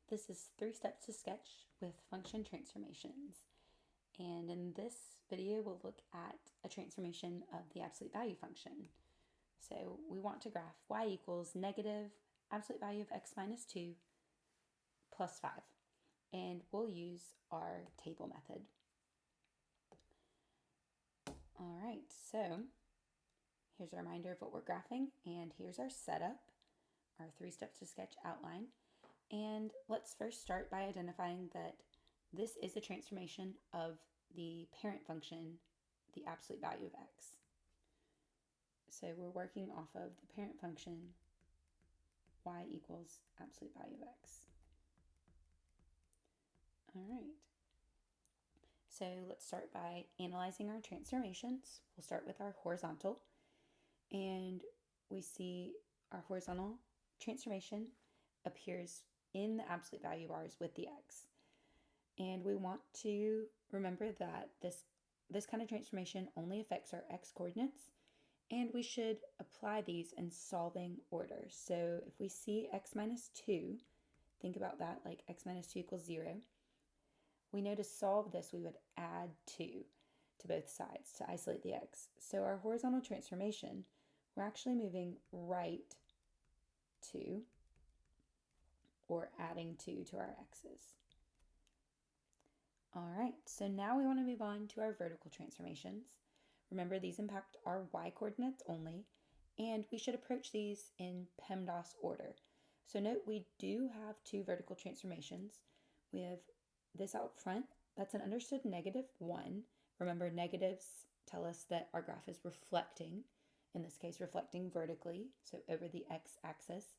This is 3 Steps to Sketch with Function Transformations. And in this video, we'll look at a transformation of the absolute value function. So we want to graph y equals negative absolute value of x minus 2 plus 5. And we'll use our table method. All right, so here's a reminder of what we're graphing, and here's our setup, our 3 Steps to Sketch outline. And let's first start by identifying that this is a transformation of the parent function, the absolute value of x. So we're working off of the parent function, y equals absolute value of x. All right. So let's start by analyzing our transformations. We'll start with our horizontal, and we see our horizontal transformation appears in the absolute value bars with the x. And we want to remember that this kind of transformation only affects our x coordinates, and we should apply these in solving order. So if we see x minus 2, think about that like x minus 2 equals 0. We know to solve this, we would add 2 to both sides to isolate the x. So our horizontal transformation, we're actually moving right 2 or adding 2 to our x's. All right, so now we want to move on to our vertical transformations. Remember, these impact our y coordinates only, and we should approach these in PEMDAS order. So note we do have 2 vertical transformations. We have this out front, that's an understood -1. Remember, negatives tell us that our graph is reflecting, in this case reflecting vertically, so over the x-axis.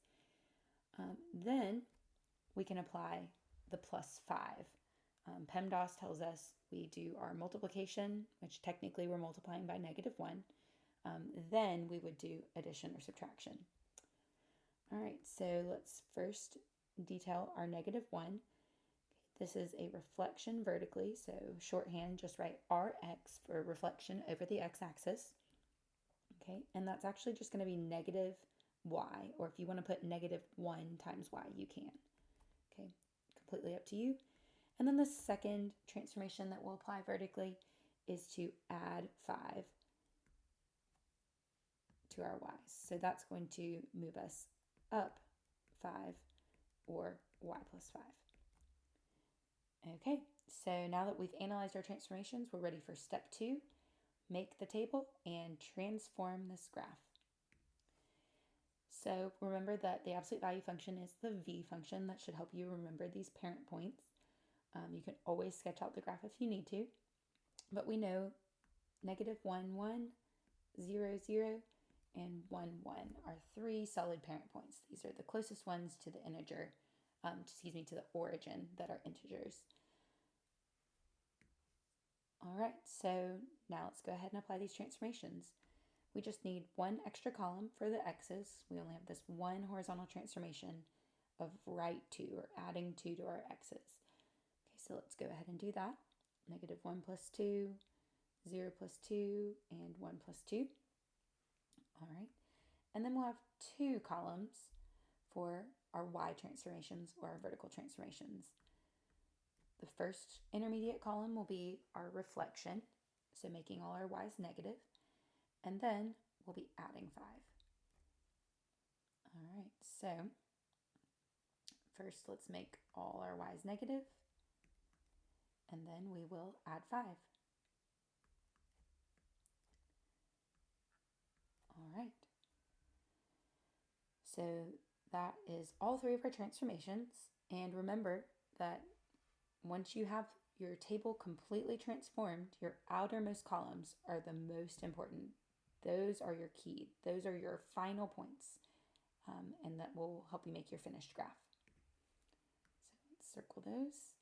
Then we can apply the +5. PEMDAS tells us we do our multiplication, which technically we're multiplying by -1. Then we would do addition or subtraction. All right, so let's first detail our -1. This is a reflection vertically, so shorthand, just write Rx for reflection over the x-axis. Okay, and that's actually just going to be -y, or if you want to put -1 times y, you can. Okay, completely up to you. And then the second transformation that we'll apply vertically is to add 5 to our y's. So that's going to move us up 5 or y plus 5. Okay, so now that we've analyzed our transformations, we're ready for step 2, make the table and transform this graph. So remember that the absolute value function is the v function. That should help you remember these parent points. You can always sketch out the graph if you need to, but we know -1, 1, 0, 0, and 1, 1 are 3 solid parent points. These are the closest ones to the integer, to the origin that are integers. All right, so now let's go ahead and apply these transformations. We just need 1 extra column for the x's. We only have this 1 horizontal transformation of right 2 or adding 2 to our x's. Okay, so let's go ahead and do that. -1 plus 2, 0 plus 2, and 1 plus 2. All right, and then we'll have 2 columns for our y transformations or our vertical transformations. The first intermediate column will be our reflection, so making all our y's negative, and then we'll be adding 5. All right, so first let's make all our y's negative, and then we will add 5. All right. So that is all 3 of our transformations. And remember that once you have your table completely transformed, your outermost columns are the most important. Those are your key. Those are your final points. And that will help you make your finished graph. So let's circle those.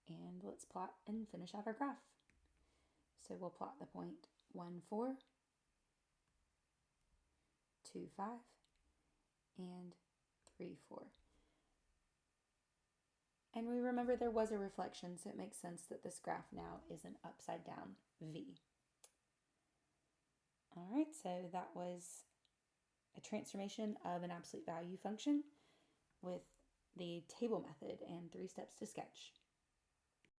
And let's plot and finish out our graph. So we'll plot the point 1, 4, 2, 5, and 3, 4. And we remember there was a reflection, so it makes sense that this graph now is an upside down V. All right, so that was a transformation of an absolute value function. with the table method and 3 steps to sketch.